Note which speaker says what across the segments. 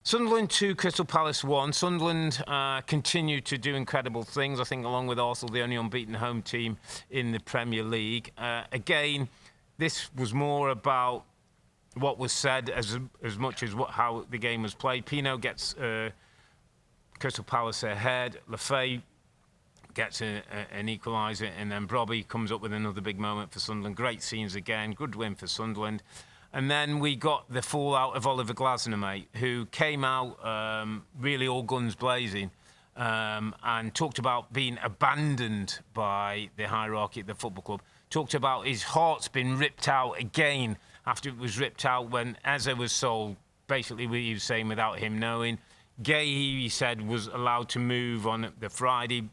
Speaker 1: Sunderland 2, Crystal Palace 1. Sunderland continue to do incredible things. I think along with Arsenal, the only unbeaten home team in the Premier League. Again, this was more about what was said as much as how the game was played. Pino gets Crystal Palace ahead. Lafay gets an equaliser, and then Robbie comes up with another big moment for Sunderland. Great scenes again. Good win for Sunderland. And then we got the fallout of Oliver Glasner, mate, who came out really all guns blazing and talked about being abandoned by the hierarchy at the football club. Talked about his heart's been ripped out again after it was ripped out when Eze was sold, basically what he was saying without him knowing. Gay, he said, was allowed to move on the Friday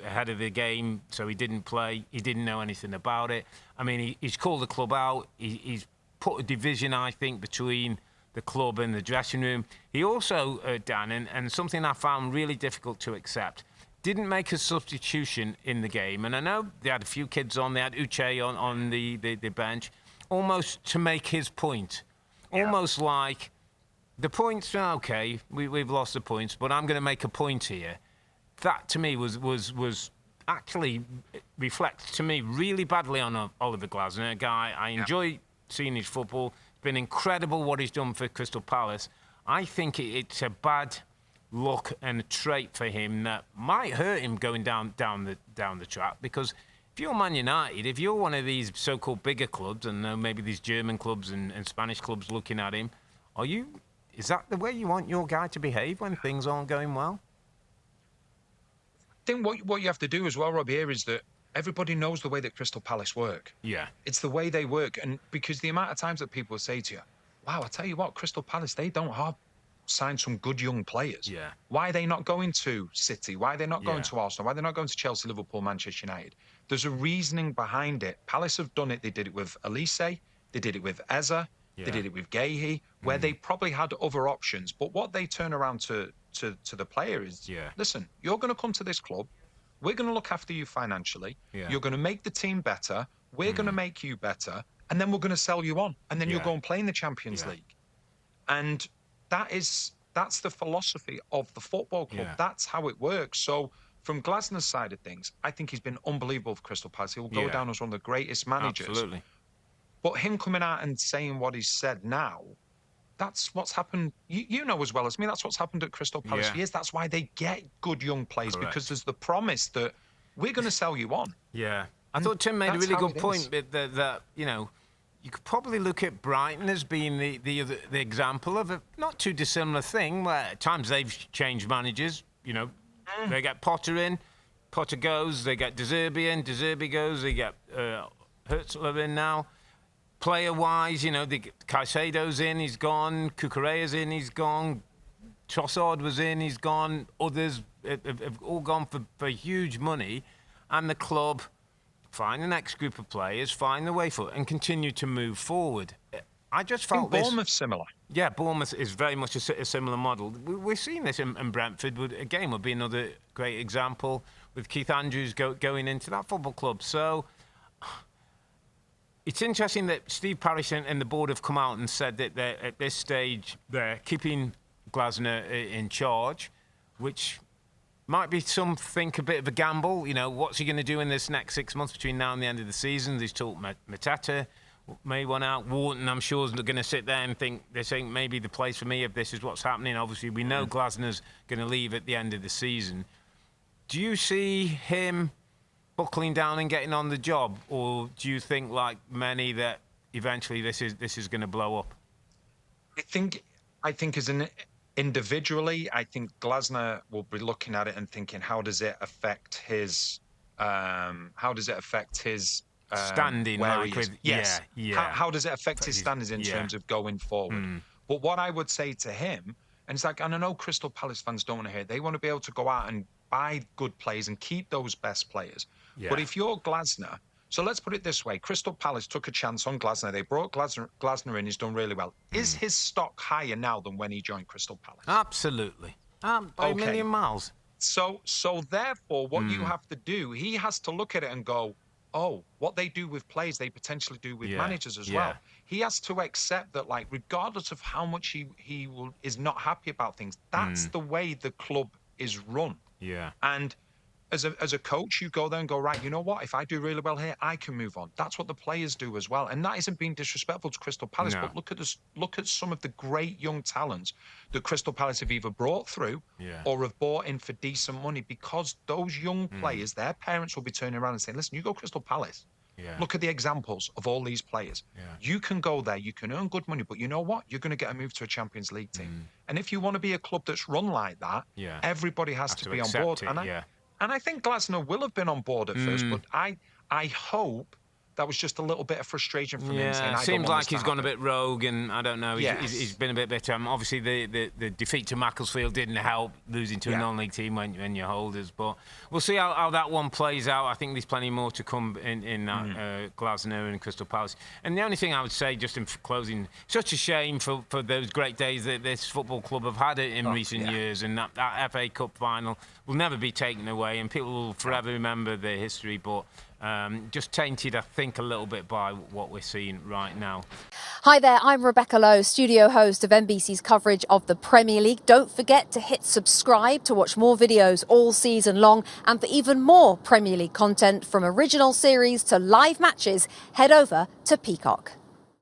Speaker 1: ahead of the game, so he didn't play. He didn't know anything about it. I mean, he's called the club out. He's put a division, I think, between the club and the dressing room. He also, Dan, and something I found really difficult to accept, didn't make a substitution in the game. And I know they had a few kids on. They had Uche on the bench, almost to make his point. Yeah. Almost like, the points, okay, we've lost the points, but I'm going to make a point here. That, to me, was actually reflects, to me, really badly on Oliver Glasner, a guy I enjoy seeing his football. It's been incredible what he's done for Crystal Palace. I think it's a bad look and a trait for him that might hurt him going down the track, because if you're Man United, if you're one of these so-called bigger clubs, and maybe these German clubs and Spanish clubs looking at him, is that the way you want your guy to behave when things aren't going well?
Speaker 2: I think what you have to do as well, Robbie, here is that everybody knows the way that Crystal Palace work. Yeah. It's the way they work. And because the amount of times that people say to you, wow, I tell you what, Crystal Palace, they don't have signed some good young players. Yeah. Why are they not going to City? Why are they not going to Arsenal? Why are they not going to Chelsea, Liverpool, Manchester United? There's a reasoning behind it. Palace have done it. They did it with Elise. They did it with Eze. Yeah. They did it with Gahey, where they probably had other options. But what they turn around to the player is, listen, you're going to come to this club. We're going to look after you financially. Yeah. You're going to make the team better. We're going to make you better. And then we're going to sell you on. And then you'll go and play in the Champions League. And that's the philosophy of the football club. Yeah. That's how it works. So from Glasner's side of things, I think he's been unbelievable for Crystal Palace. He will go down as one of the greatest managers. Absolutely. But him coming out and saying what he's said now, that's what's happened. You know as well as me, that's what's happened at Crystal Palace for years. That's why they get good young players, because there's the promise that we're going to sell you on. Yeah. I thought Tim made a really good point that you know, you could probably look at Brighton as being the example of a not too dissimilar thing, where at times they've changed managers. You know, they get Potter in, Potter goes, they get De Zerbi in, De Zerbi goes, they get Hertzler in now. Player-wise, you know, Caicedo's in, he's gone. Cucurella's in, he's gone. Trossard was in, he's gone. Others have all gone for huge money. And the club find the next group of players, find the way forward, and continue to move forward. I just felt Bournemouth's similar. Yeah, Bournemouth is very much a similar model. We're seeing this in Brentford. Again, would be another great example with Keith Andrews going into that football club. So it's interesting that Steve Parish and the board have come out and said that at this stage they're keeping Glasner in charge, which might be something a bit of a gamble. You know, what's he going to do in this next 6 months between now and the end of the season? There's talk Matata may want out. Wharton, I'm sure, is going to sit there and think, they're saying maybe the place for me if this is what's happening. Obviously, we know Glasner's going to leave at the end of the season. Do you see him buckling down and getting on the job, or do you think, like many, that eventually this is going to blow up? I think as an individually, I think Glasner will be looking at it and thinking, how does it affect his standing? Where he is? Yes. Yeah. How does it affect his standards in terms of going forward? But what I would say to him, and it's like, and I know Crystal Palace fans don't want to hear it, they want to be able to go out and buy good players and keep those best players. Yeah. But if you're Glasner, so let's put it this way, Crystal Palace took a chance on Glasner. They brought Glasner in, he's done really well. Is his stock higher now than when he joined Crystal Palace? Absolutely. By a million miles. So therefore, what you have to do, he has to look at it and go, oh, what they do with players, they potentially do with managers as well. He has to accept that, like, regardless of how much he is not happy about things, that's the way the club is run.
Speaker 1: Yeah.
Speaker 2: And as a coach, you go there and go, right, you know what? If I do really well here, I can move on. That's what the players do as well. And that isn't being disrespectful to Crystal Palace, but look at some of the great young talents that Crystal Palace have either brought through or have bought in for decent money, because those young players, their parents will be turning around and saying, listen, you go Crystal Palace. Look at the examples of all these players. You can go there, you can earn good money, but you know what? You're going to get a move to a Champions League team. And if you want to be a club that's run like that, everybody has to be on board. And I think Glasner will have been on board at first, but I hope that was just a little bit of frustration from him. Saying,
Speaker 1: seems like he's gone a bit rogue, and I don't know. He's been a bit bitter. Obviously, the defeat to Macclesfield didn't help, losing to a non-league team when you're holders. But we'll see how that one plays out. I think there's plenty more to come in that Glasner and Crystal Palace. And the only thing I would say, just in closing, such a shame for those great days that this football club have had it in recent years, and that FA Cup final will never be taken away, and people will forever remember their history. But just tainted, I think, a little bit by what we're seeing right now.
Speaker 3: Hi there, I'm Rebecca Lowe, studio host of NBC's coverage of the Premier League. Don't forget to hit subscribe to watch more videos all season long, and for even more Premier League content, from original series to live matches, head over to Peacock.